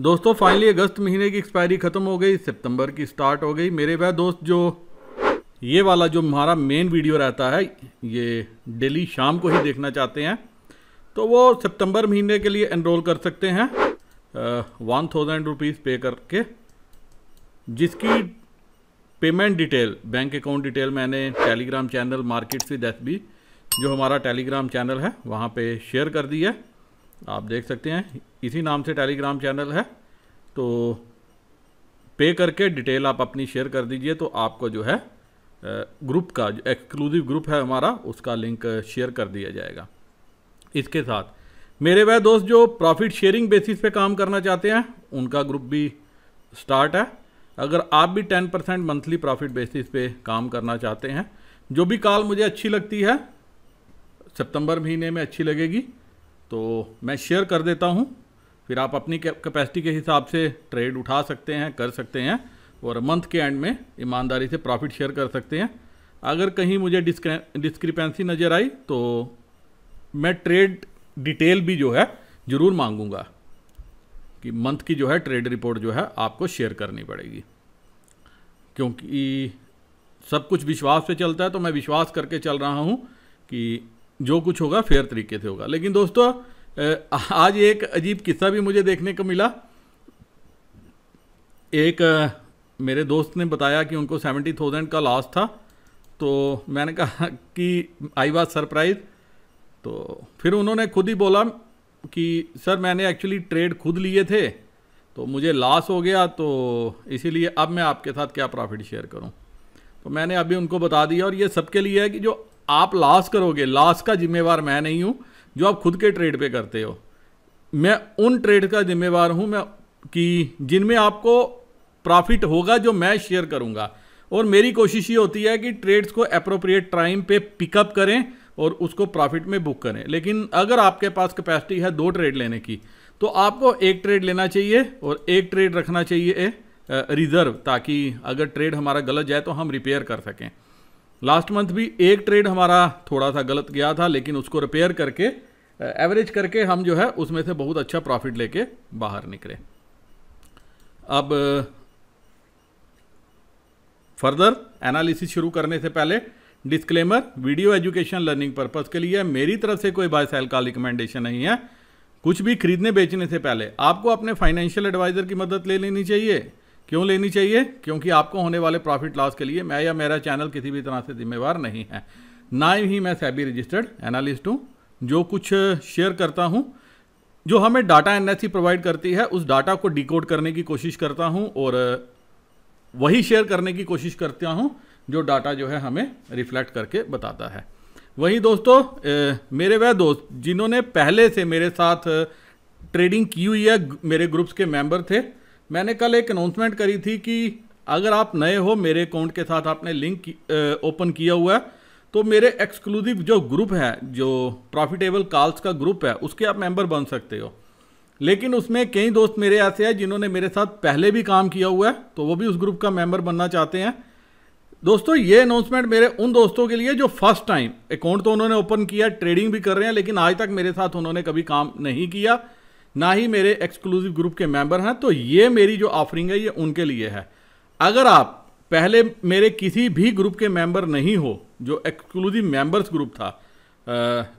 दोस्तों फाइनली अगस्त महीने की एक्सपायरी ख़त्म हो गई, सितंबर की स्टार्ट हो गई। मेरे वह दोस्त जो ये वाला जो हमारा मेन वीडियो रहता है ये डेली शाम को ही देखना चाहते हैं तो वो सितंबर महीने के लिए एनरोल कर सकते हैं 1000 रुपीज़ पे करके, जिसकी payment detail, bank account detail मैंने Telegram channel markets with SB जो हमारा टेलीग्राम चैनल है वहाँ पे शेयर कर दी है। आप देख सकते हैं इसी नाम से टेलीग्राम चैनल है, तो पे करके डिटेल आप अपनी शेयर कर दीजिए तो आपको जो है ग्रुप का जो एक्सक्लूसिव ग्रुप है हमारा उसका लिंक शेयर कर दिया जाएगा। इसके साथ मेरे वह दोस्त जो प्रॉफिट शेयरिंग बेसिस पे काम करना चाहते हैं उनका ग्रुप भी स्टार्ट है। अगर आप भी 10% मंथली प्रॉफिट बेसिस पे काम करना चाहते हैं, जो भी कॉल मुझे अच्छी लगती है सितंबर महीने में अच्छी लगेगी तो मैं शेयर कर देता हूँ, फिर आप अपनी कैपेसिटी के हिसाब से ट्रेड उठा सकते हैं, कर सकते हैं और मंथ के एंड में ईमानदारी से प्रॉफिट शेयर कर सकते हैं। अगर कहीं मुझे डिस्क्रिपेंसी नज़र आई तो मैं ट्रेड डिटेल भी जो है ज़रूर मांगूंगा कि मंथ की जो है ट्रेड रिपोर्ट जो है आपको शेयर करनी पड़ेगी, क्योंकि सब कुछ विश्वास पे चलता है। तो मैं विश्वास करके चल रहा हूँ कि जो कुछ होगा फेयर तरीके से होगा। लेकिन दोस्तों आज एक अजीब किस्सा भी मुझे देखने को मिला। एक मेरे दोस्त ने बताया कि उनको 70,000 का लॉस था, तो मैंने कहा कि आई वाज सरप्राइज। तो फिर उन्होंने खुद ही बोला कि सर मैंने एक्चुअली ट्रेड खुद लिए थे तो मुझे लॉस हो गया, तो इसीलिए अब मैं आपके साथ क्या प्रॉफिट शेयर करूं। तो मैंने अभी उनको बता दिया, और ये सबके लिए है कि जो आप लॉस करोगे, लॉस का जिम्मेवार मैं नहीं हूं, जो आप खुद के ट्रेड पे करते हो। मैं उन ट्रेड का जिम्मेवार हूं मैं कि जिनमें आपको प्रॉफिट होगा जो मैं शेयर करूंगा, और मेरी कोशिश ये होती है कि ट्रेड्स को एप्रोप्रिएट टाइम पे पिकअप करें और उसको प्रॉफिट में बुक करें। लेकिन अगर आपके पास कैपेसिटी है 2 ट्रेड लेने की तो आपको 1 ट्रेड लेना चाहिए और 1 ट्रेड रखना चाहिए रिजर्व, ताकि अगर ट्रेड हमारा गलत जाए तो हम रिपेयर कर सकें। लास्ट मंथ भी 1 ट्रेड हमारा थोड़ा सा गलत गया था, लेकिन उसको रिपेयर करके एवरेज करके हम जो है उसमें से बहुत अच्छा प्रॉफिट लेके बाहर निकले। अब फर्दर एनालिसिस शुरू करने से पहले disclaimer, video education learning purpose के लिए, मेरी तरफ से कोई बाय सेल का रिकमेंडेशन नहीं है। कुछ भी खरीदने बेचने से पहले आपको अपने फाइनेंशियल एडवाइजर की मदद ले लेनी चाहिए। क्यों लेनी चाहिए? क्योंकि आपको होने वाले प्रॉफिट लॉस के लिए मैं या मेरा चैनल किसी भी तरह से जिम्मेवार नहीं है, ना ही मैं सेबी रजिस्टर्ड एनालिस्ट हूँ। जो कुछ शेयर करता हूँ, जो हमें डाटा एनएससी प्रोवाइड करती है, उस डाटा को डिकोड करने की कोशिश करता हूँ और वही शेयर करने की कोशिश करता हूँ जो डाटा जो है हमें रिफ्लेक्ट करके बताता है। वही दोस्तों मेरे वह दोस्त जिन्होंने पहले से मेरे साथ ट्रेडिंग की हुई है, मेरे ग्रुप्स के मेंबर थे, मैंने कल एक अनाउंसमेंट करी थी कि अगर आप नए हो, मेरे अकाउंट के साथ आपने लिंक ओपन किया हुआ है, तो मेरे एक्सक्लूसिव जो ग्रुप है, जो प्रॉफिटेबल कॉल्स का ग्रुप है, उसके आप मेंबर बन सकते हो। लेकिन उसमें कई दोस्त मेरे ऐसे हैं जिन्होंने मेरे साथ पहले भी काम किया हुआ है, तो वो भी उस ग्रुप का मेंबर बनना चाहते हैं। दोस्तों ये अनाउंसमेंट मेरे उन दोस्तों के लिए जो फर्स्ट टाइम अकाउंट तो उन्होंने ओपन किया, ट्रेडिंग भी कर रहे हैं, लेकिन आज तक मेरे साथ उन्होंने कभी काम नहीं किया, ना ही मेरे एक्सक्लूसिव ग्रुप के मेंबर हैं। तो ये मेरी जो ऑफरिंग है ये उनके लिए है। अगर आप पहले मेरे किसी भी ग्रुप के मेंबर नहीं हो, जो एक्सक्लूसिव मेंबर्स ग्रुप था,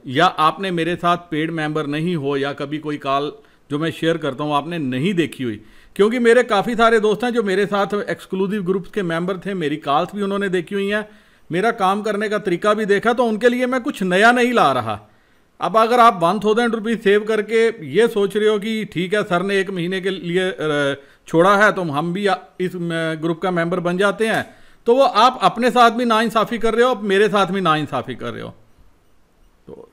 या आपने मेरे साथ पेड मेंबर नहीं हो, या कभी कोई कॉल जो मैं शेयर करता हूँ आपने नहीं देखी हुई, क्योंकि मेरे काफ़ी सारे दोस्त हैं जो मेरे साथ एक्सक्लूसिव ग्रुप्स के मेंबर थे, मेरी कॉल्स भी उन्होंने देखी हुई हैं, मेरा काम करने का तरीका भी देखा, तो उनके लिए मैं कुछ नया नहीं ला रहा। अब अगर आप 1000 रुपीज़ सेव करके ये सोच रहे हो कि ठीक है सर ने 1 महीने के लिए छोड़ा है तो हम भी इस ग्रुप का मेंबर बन जाते हैं, तो वो आप अपने साथ भी नाइंसाफ़ी कर रहे हो, मेरे साथ भी नाइंसाफ़ी कर रहे हो। तो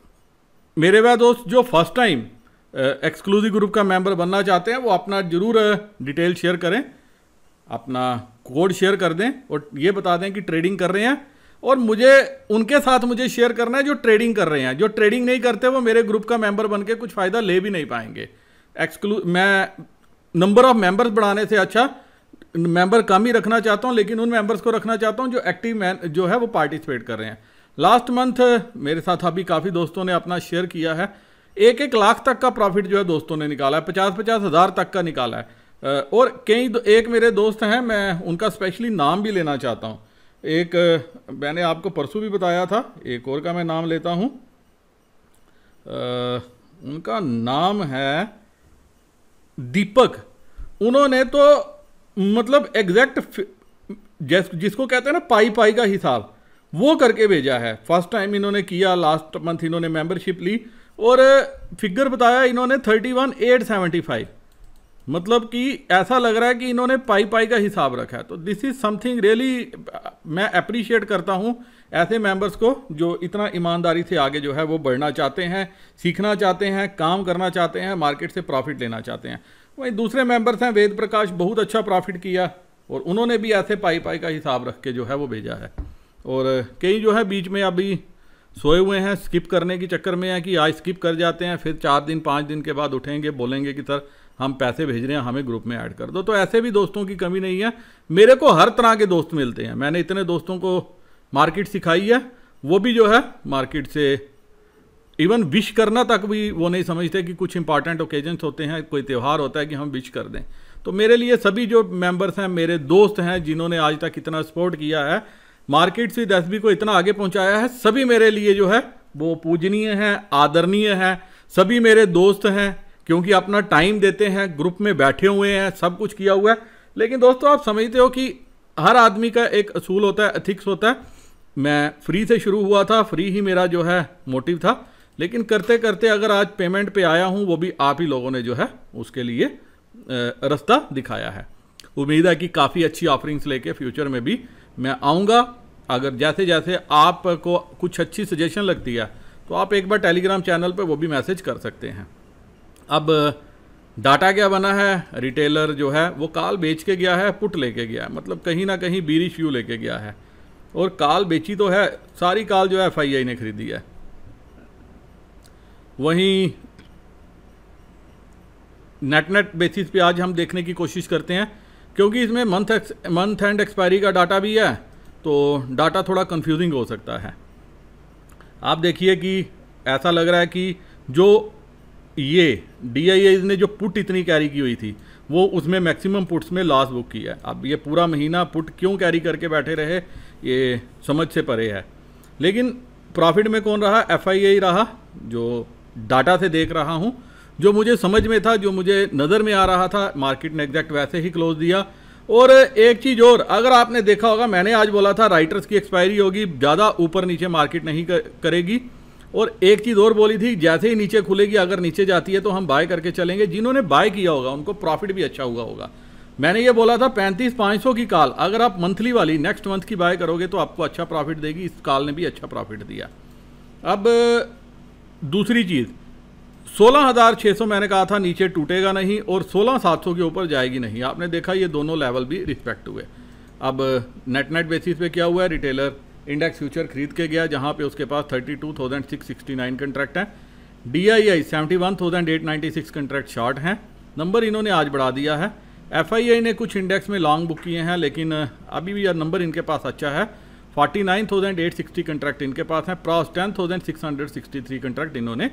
मेरे वह दोस्त जो फर्स्ट टाइम एक्सक्लूसिव ग्रुप का मेंबर बनना चाहते हैं वो अपना जरूर डिटेल शेयर करें, अपना कोड शेयर कर दें और ये बता दें कि ट्रेडिंग कर रहे हैं, और मुझे उनके साथ मुझे शेयर करना है जो ट्रेडिंग कर रहे हैं। जो ट्रेडिंग नहीं करते वो मेरे ग्रुप का मेंबर बन के कुछ फ़ायदा ले भी नहीं पाएंगे। मैं नंबर ऑफ मेंबर्स बढ़ाने से अच्छा मेंबर कम ही रखना चाहता हूं, लेकिन उन मेंबर्स को रखना चाहता हूं जो एक्टिव जो है वो पार्टिसिपेट कर रहे हैं। लास्ट मंथ मेरे साथ अभी काफ़ी दोस्तों ने अपना शेयर किया है, 1-1 लाख तक का प्रॉफिट जो है दोस्तों ने निकाला है, 50-50 हज़ार तक का निकाला है। और कई एक मेरे दोस्त हैं, मैं उनका स्पेशली नाम भी लेना चाहता हूँ। एक मैंने आपको परसों भी बताया था, एक और का मैं नाम लेता हूँ। उनका नाम है दीपक। उन्होंने तो मतलब एग्जैक्ट जिसको कहते हैं ना पाई पाई का हिसाब, वो करके भेजा है। फर्स्ट टाइम इन्होंने किया, लास्ट मंथ इन्होंने मेंबरशिप ली और फिगर बताया इन्होंने 31,875। मतलब कि ऐसा लग रहा है कि इन्होंने पाई पाई का हिसाब रखा है। तो दिस इज़ समथिंग रियली, मैं अप्रिशिएट करता हूँ ऐसे मेंबर्स को जो इतना ईमानदारी से आगे जो है वो बढ़ना चाहते हैं, सीखना चाहते हैं, काम करना चाहते हैं, मार्केट से प्रॉफिट लेना चाहते हैं। वहीं दूसरे मेंबर्स हैं, वेद प्रकाश, बहुत अच्छा प्रॉफिट किया और उन्होंने भी ऐसे पाई पाई का हिसाब रख के जो है वो भेजा है। और कई जो है बीच में अभी सोए हुए हैं, स्किप करने के चक्कर में है कि आज स्किप कर जाते हैं, फिर 4 दिन 5 दिन के बाद उठेंगे, बोलेंगे कि सर हम पैसे भेज रहे हैं, हमें ग्रुप में ऐड कर दो। तो ऐसे भी दोस्तों की कमी नहीं है। मेरे को हर तरह के दोस्त मिलते हैं। मैंने इतने दोस्तों को मार्केट सिखाई है, वो भी जो है मार्केट से इवन विश करना तक भी वो नहीं समझते कि कुछ इंपॉर्टेंट ओकेजन्स होते हैं, कोई त्यौहार होता है कि हम विश कर दें। तो मेरे लिए सभी जो मेंबर्स हैं, मेरे दोस्त हैं, जिन्होंने आज तक इतना सपोर्ट किया है, मार्केट से एसबी को इतना आगे पहुंचाया है, सभी मेरे लिए जो है वो पूजनीय हैं, आदरणीय हैं। सभी मेरे दोस्त हैं क्योंकि अपना टाइम देते हैं, ग्रुप में बैठे हुए हैं, सब कुछ किया हुआ है। लेकिन दोस्तों आप समझते हो कि हर आदमी का एक असूल होता है, एथिक्स होता है। मैं फ्री से शुरू हुआ था, फ्री ही मेरा जो है मोटिव था, लेकिन करते करते अगर आज पेमेंट पे आया हूँ, वो भी आप ही लोगों ने जो है उसके लिए रास्ता दिखाया है। उम्मीद है कि काफ़ी अच्छी ऑफरिंग्स लेके फ्यूचर में भी मैं आऊँगा। अगर जैसे जैसे आपको कुछ अच्छी सजेशन लगती है तो आप एक बार टेलीग्राम चैनल पे वो भी मैसेज कर सकते हैं। अब डाटा क्या बना है, रिटेलर जो है वो कॉल बेच के गया है, पुट लेके गया है, मतलब कहीं ना कहीं बीरिश व्यू लेके गया है। और कॉल बेची तो है, सारी कॉल जो है FII ने खरीदी है। वहीं नेट बेसिस पे आज हम देखने की कोशिश करते हैं, क्योंकि इसमें मंथ एंड एक्सपायरी का डाटा भी है, तो डाटा थोड़ा कंफ्यूजिंग हो सकता है। आप देखिए कि ऐसा लग रहा है कि जो ये DIIs ने जो पुट इतनी कैरी की हुई थी, वो उसमें मैक्सिमम पुट्स में लॉस बुक की है। अब ये पूरा महीना पुट क्यों कैरी करके बैठे रहे, ये समझ से परे है। लेकिन प्रॉफिट में कौन रहा, FII रहा, जो डाटा से देख रहा हूँ, जो मुझे समझ में था, जो मुझे नज़र में आ रहा था, मार्केट ने एग्जैक्ट वैसे ही क्लोज दिया। और एक चीज़ और, अगर आपने देखा होगा, मैंने आज बोला था राइटर्स की एक्सपायरी होगी, ज़्यादा ऊपर नीचे मार्केट नहीं करेगी। और एक चीज़ और बोली थी, जैसे ही नीचे खुलेगी, अगर नीचे जाती है तो हम बाय करके चलेंगे। जिन्होंने बाय किया होगा उनको प्रॉफिट भी अच्छा हुआ होगा। मैंने ये बोला था 35,500 की कॉल, अगर आप मंथली वाली नेक्स्ट मंथ की बाय करोगे तो आपको अच्छा प्रॉफिट देगी। इस कॉल ने भी अच्छा प्रॉफिट दिया। अब दूसरी चीज़, 16,600 मैंने कहा था नीचे टूटेगा नहीं, और 16,700 के ऊपर जाएगी नहीं। आपने देखा ये दोनों लेवल भी रिस्पेक्ट हुए। अब नेट बेसिस पे क्या हुआ है, रिटेलर इंडेक्स फ्यूचर खरीद के गया, जहां पे उसके पास 32,669 कंट्रैक्ट हैं। DII 71,896 कंट्रैक्ट शॉर्ट हैं। नंबर इन्होंने आज बढ़ा दिया है। FII ने कुछ इंडेक्स में लॉन्ग बुक किए हैं, लेकिन अभी भी यार नंबर इनके पास अच्छा है। 49,860 कंट्रैक्ट इनके पास हैं। प्रॉस 10,663 कंट्रैक्ट इन्होंने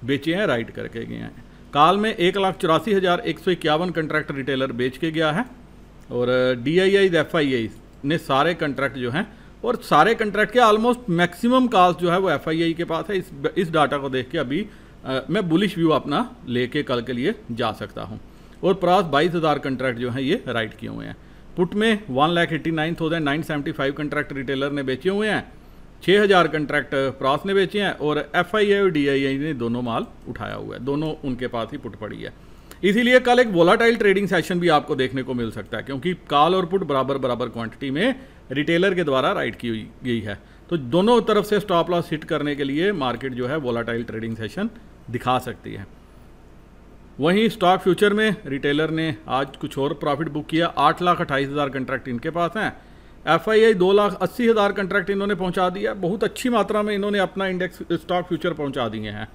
बेचे हैं, राइट करके गए हैं। काल में 1,84,151 कंट्रैक्ट रिटेलर बेच के गया है। और DII FII ने सारे कंट्रैक्ट जो हैं, और सारे कंट्रैक्ट के ऑलमोस्ट मैक्सिमम कॉस्ट जो है वो FII के पास है। इस डाटा को देख के अभी मैं बुलिश व्यू अपना लेके कल के लिए जा सकता हूँ। और प्रॉस 22,000 कंट्रैक्ट जो हैं ये राइट किए हुए हैं। पुट में 1,89,975 कंट्रैक्ट रिटेलर ने बेचे हुए हैं, 6,000 कंट्रैक्ट प्रॉस ने बेचे हैं, और FII और DII ने दोनों माल उठाया हुआ है, दोनों उनके पास ही पुट पड़ी है। इसीलिए कल एक वोलाटाइल ट्रेडिंग सेशन भी आपको देखने को मिल सकता है, क्योंकि कॉल और पुट बराबर बराबर क्वांटिटी में रिटेलर के द्वारा राइट की गई है। तो दोनों तरफ से स्टॉप लॉस हिट करने के लिए मार्केट जो है वोलाटाइल ट्रेडिंग सेशन दिखा सकती है। वहीं स्टॉक फ्यूचर में रिटेलर ने आज कुछ और प्रॉफिट बुक किया। 8,28,000 कंट्रैक्ट इनके पास हैं। FII 2,80,000 कंट्रैक्ट इन्होंने पहुंचा दिया। बहुत अच्छी मात्रा में इन्होंने अपना इंडेक्स स्टॉक फ्यूचर पहुंचा दिए हैं।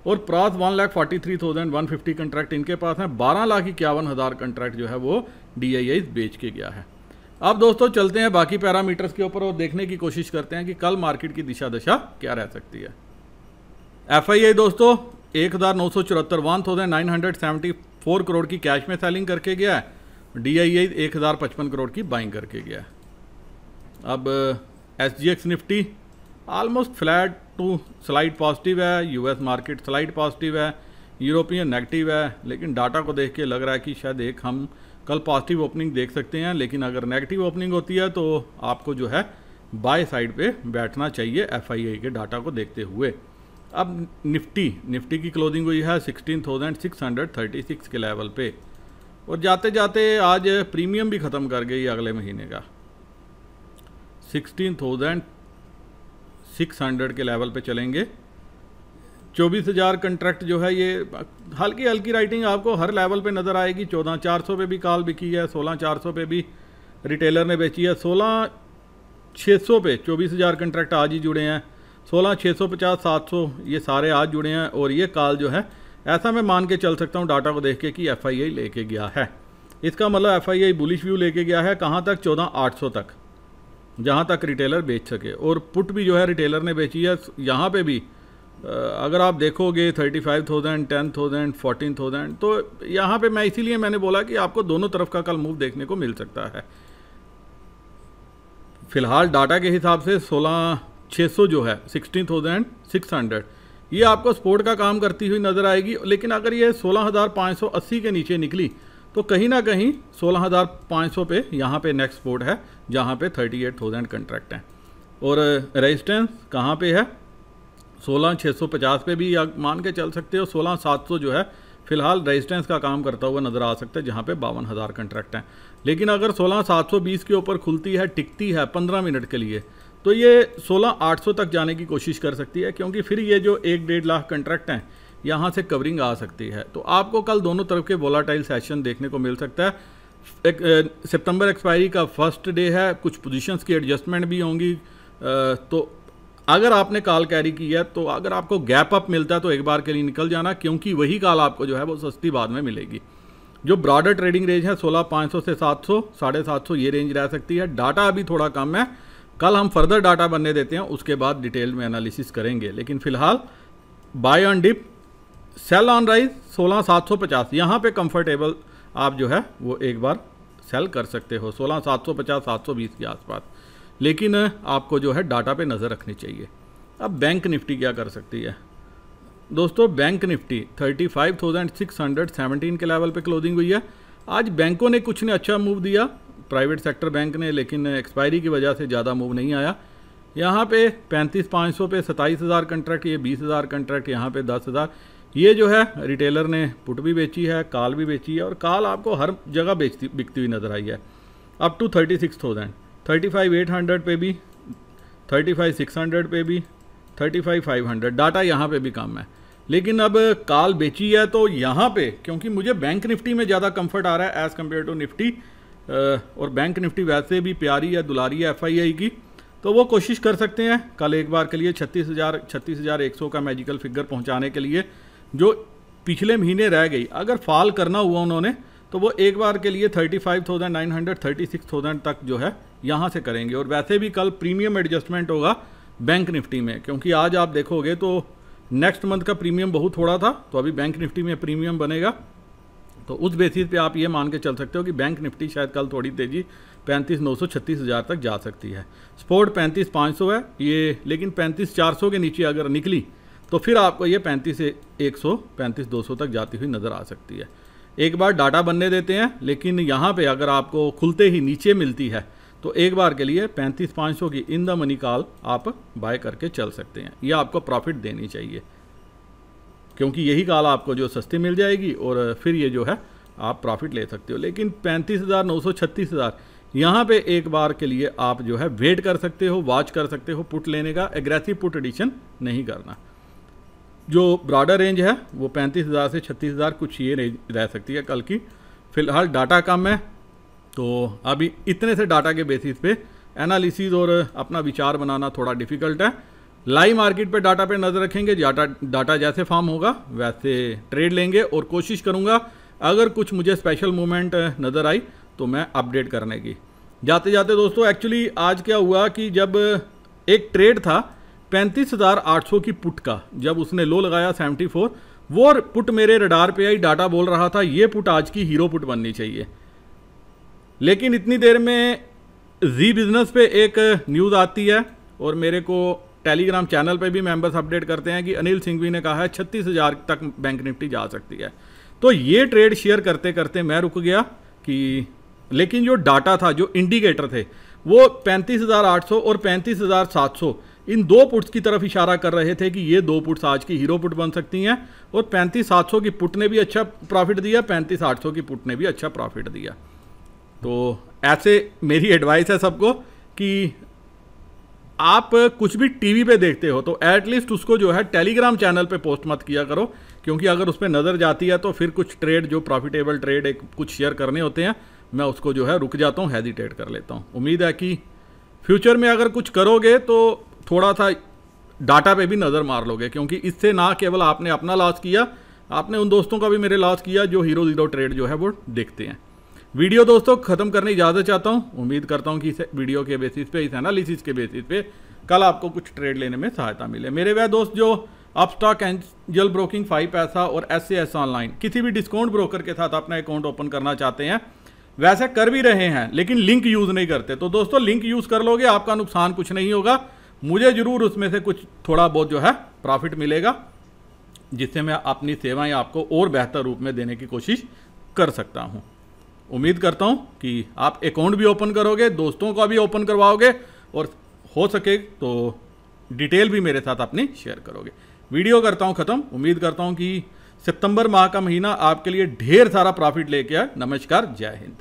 और प्रॉस 1,43,150 कंट्रैक्ट इनके पास हैं। 12,51,000 कंट्रैक्ट जो है वो DII बेच के गया है। अब दोस्तों चलते हैं बाकी पैरामीटर्स के ऊपर और देखने की कोशिश करते हैं कि कल मार्केट की दिशा दशा क्या रह सकती है। FII दोस्तों 1,974 1974 करोड़ की कैश में सेलिंग करके गया है। DII 1055 करोड़ की बाइंग करके गया। अब SGX Nifty almost flat to slide positive है, US मार्केट स्लाइड पॉजिटिव है, यूरोपियन नेगेटिव है, लेकिन डाटा को देख के लग रहा है कि शायद एक हम कल पॉजिटिव ओपनिंग देख सकते हैं, लेकिन अगर नेगेटिव ओपनिंग होती है तो आपको जो है बाय साइड पे बैठना चाहिए FII के डाटा को देखते हुए। अब निफ्टी की क्लोजिंग हुई है 16,636 के लेवल पे, और जाते जाते आज प्रीमियम भी ख़त्म कर गई अगले महीने का। 16,600 के लेवल पे चलेंगे। 24,000 कंट्रैक्ट जो है, ये हल्की हल्की राइटिंग आपको हर लेवल पे नज़र आएगी। 14,400 पे भी कॉल बिकी है, 16,400 पे भी रिटेलर ने बेची है, 16,600 पे 24,000 कंट्रैक्ट आज ही जुड़े हैं, 16,650, 700 ये सारे आज जुड़े हैं। और ये कॉल जो है ऐसा मैं मान के चल सकता हूँ डाटा को देख के कि FII लेके गया है। इसका मतलब FII बुलिश व्यू लेके गया है, कहाँ तक? 14,800 तक, जहाँ तक रिटेलर बेच सके। और पुट भी जो है रिटेलर ने बेची है, यहाँ पे भी अगर आप देखोगे 35,000, 10,000, 14,000, तो यहाँ पे मैं इसीलिए मैंने बोला कि आपको दोनों तरफ का कल मूव देखने को मिल सकता है। फिलहाल डाटा के हिसाब से 16,600 जो है 16,600 ये आपको सपोर्ट का काम करती हुई नज़र आएगी। लेकिन अगर ये 16,580 के नीचे निकली तो कहीं ना कहीं 16,500 पे यहाँ पे नेक्स्ट सपोर्ट है, जहाँ पे 38,000 कंट्रैक्ट हैं। और रेजिस्टेंस कहाँ पे है? 16,650 पे भी मान के चल सकते हो। 16,700 जो है फिलहाल रेजिस्टेंस का काम करता हुआ नज़र आ सकता है, जहाँ पे 52,000 कंट्रैक्ट हैं। लेकिन अगर 16,720 के ऊपर खुलती है, टिकती है 15 मिनट के लिए, तो ये 16,800 तक जाने की कोशिश कर सकती है, क्योंकि फिर ये जो 1-1.5 लाख कंट्रैक्ट हैं यहाँ से कवरिंग आ सकती है। तो आपको कल दोनों तरफ के वोलाटाइल सेशन देखने को मिल सकता है। एक सितंबर एक्सपायरी का फर्स्ट डे है, कुछ पोजीशंस की एडजस्टमेंट भी होंगी। तो अगर आपने कॉल कैरी की है तो अगर आपको गैप अप मिलता है तो एक बार के लिए निकल जाना, क्योंकि वही कॉल आपको जो है वो सस्ती बाद में मिलेगी। जो ब्रॉडर ट्रेडिंग रेंज है 16,500 से 700, 750 ये रेंज रह सकती है। डाटा अभी थोड़ा कम है, कल हम फर्दर डाटा बनने देते हैं, उसके बाद डिटेल में एनालिसिस करेंगे। लेकिन फिलहाल buy on dip, sell on rise 16,750, यहाँ पे कंफर्टेबल आप जो है वो एक बार सेल कर सकते हो 16,750, 720 के आसपास। लेकिन आपको जो है डाटा पे नज़र रखनी चाहिए। अब बैंक निफ्टी क्या कर सकती है दोस्तों? बैंक निफ्टी 35,617 के लेवल पे क्लोजिंग हुई है। आज बैंकों ने कुछ ने अच्छा मूव दिया, प्राइवेट सेक्टर बैंक ने, लेकिन एक्सपायरी की वजह से ज़्यादा मूव नहीं आया। यहाँ पे 35,500 पे 27,000 कंट्रैक्ट, ये 20,000 कंट्रैक्ट, यहाँ पे 10,000। ये जो है रिटेलर ने पुट भी बेची है, कॉल भी बेची है, और कॉल आपको हर जगह बिकती हुई नज़र आई है। अप टू 36,000, 35,800 पे भी, 35,600 पे भी, 35,500। डाटा यहाँ पे भी कम है, लेकिन अब कॉल बेची है तो यहाँ पे, क्योंकि मुझे बैंक निफ्टी में ज़्यादा कंफर्ट आ रहा है एज़ कम्पेयर टू निफ्टी, और बैंक निफ्टी वैसे भी प्यारी है, दुलारी है FII की, तो वो कोशिश कर सकते हैं कल एक बार के लिए 36,100 का मैजिकल फिगर पहुँचाने के लिए, जो पिछले महीने रह गई। अगर फॉल करना हुआ उन्होंने तो वो एक बार के लिए 35,900, 36,000 तक जो है यहाँ से करेंगे। और वैसे भी कल प्रीमियम एडजस्टमेंट होगा बैंक निफ्टी में, क्योंकि आज आप देखोगे तो नेक्स्ट मंथ का प्रीमियम बहुत थोड़ा था, तो अभी बैंक निफ्टी में प्रीमियम बनेगा। तो उस बेसिस पे आप ये मान के चल सकते हो कि बैंक निफ्टी शायद कल थोड़ी तेज़ी 35,900, 36,000 तक जा सकती है। स्पोर्ट 35,500 है ये, लेकिन 35,400 के नीचे अगर निकली तो फिर आपको ये 35,100, 35,200 तक जाती हुई नज़र आ सकती है। एक बार डाटा बनने देते हैं, लेकिन यहाँ पे अगर आपको खुलते ही नीचे मिलती है तो एक बार के लिए 35,500 की इन द मनी कॉल आप बाय करके चल सकते हैं। ये आपको प्रॉफिट देनी चाहिए, क्योंकि यही कॉल आपको जो सस्ती मिल जाएगी और फिर ये जो है आप प्रॉफिट ले सकते हो। लेकिन 35,900, 36,000 यहाँ पे एक बार के लिए आप जो है वेट कर सकते हो, वॉच कर सकते हो पुट लेने का। एग्रेसिव पुट एडिशन नहीं करना। जो ब्रॉडर रेंज है वो 35,000 से 36,000 कुछ ये रेंज रह सकती है कल की। फिलहाल डाटा कम है, तो अभी इतने से डाटा के बेसिस पे एनालिसिस और अपना विचार बनाना थोड़ा डिफ़िकल्ट है। लाइव मार्केट पे डाटा पे नज़र रखेंगे, डाटा जैसे फॉर्म होगा वैसे ट्रेड लेंगे, और कोशिश करूँगा अगर कुछ मुझे स्पेशल मूवमेंट नज़र आई तो मैं अपडेट करने की। जाते जाते दोस्तों, एक्चुअली आज क्या हुआ कि जब एक ट्रेड था 35,800 की पुट का, जब उसने लो लगाया 74, वो पुट मेरे रडार पे आई, डाटा बोल रहा था ये पुट आज की हीरो पुट बननी चाहिए। लेकिन इतनी देर में जी बिजनेस पे एक न्यूज़ आती है और मेरे को टेलीग्राम चैनल पे भी मेंबर्स अपडेट करते हैं कि अनिल सिंघवी ने कहा है 36,000 तक बैंक निफ्टी जा सकती है। तो ये ट्रेड शेयर करते करते मैं रुक गया कि, लेकिन जो डाटा था, जो इंडिकेटर थे, वो 35,800 और 35,700 इन दो पुट्स की तरफ इशारा कर रहे थे कि ये दो पुट्स आज की हीरो पुट बन सकती हैं। और 35,700 की पुट ने भी अच्छा प्रॉफिट दिया, 35,800 की पुट ने भी अच्छा प्रॉफिट दिया। तो ऐसे मेरी एडवाइस है सबको कि आप कुछ भी टीवी पे देखते हो तो एटलीस्ट उसको जो है टेलीग्राम चैनल पे पोस्ट मत किया करो, क्योंकि अगर उस पर नज़र जाती है तो फिर कुछ ट्रेड, जो प्रॉफिटेबल ट्रेड एक कुछ शेयर करने होते हैं, मैं उसको जो है रुक जाता हूँ, हेजिटेट कर लेता हूँ। उम्मीद है कि फ्यूचर में अगर कुछ करोगे तो थोड़ा सा डाटा पे भी नज़र मार लोगे, क्योंकि इससे ना केवल आपने अपना लॉस किया, आपने उन दोस्तों का भी मेरे लॉस किया जो हीरो जीरो ट्रेड जो है वो देखते हैं। वीडियो दोस्तों ख़त्म करने की इजाज़त चाहता हूँ। उम्मीद करता हूँ कि इस वीडियो के बेसिस पे, इस एनालिसिस के बेसिस पे कल आपको कुछ ट्रेड लेने में सहायता मिले। मेरे वह दोस्त जो अपस्टॉक, एंजल ब्रोकिंग, 5 पैसा और SAS ऑनलाइन किसी भी डिस्काउंट ब्रोकर के साथ अपना अकाउंट ओपन करना चाहते हैं, वैसे कर भी रहे हैं लेकिन लिंक यूज़ नहीं करते, तो दोस्तों लिंक यूज़ कर लोगे, आपका नुकसान कुछ नहीं होगा। मुझे ज़रूर उसमें से कुछ थोड़ा बहुत जो है प्रॉफिट मिलेगा, जिससे मैं अपनी सेवाएं आपको और बेहतर रूप में देने की कोशिश कर सकता हूं। उम्मीद करता हूं कि आप अकाउंट भी ओपन करोगे, दोस्तों का भी ओपन करवाओगे और हो सके तो डिटेल भी मेरे साथ अपनी शेयर करोगे। वीडियो करता हूं ख़त्म। उम्मीद करता हूं कि सितंबर माह का महीना आपके लिए ढेर सारा प्रॉफिट लेके आए। नमस्कार, जय हिंद।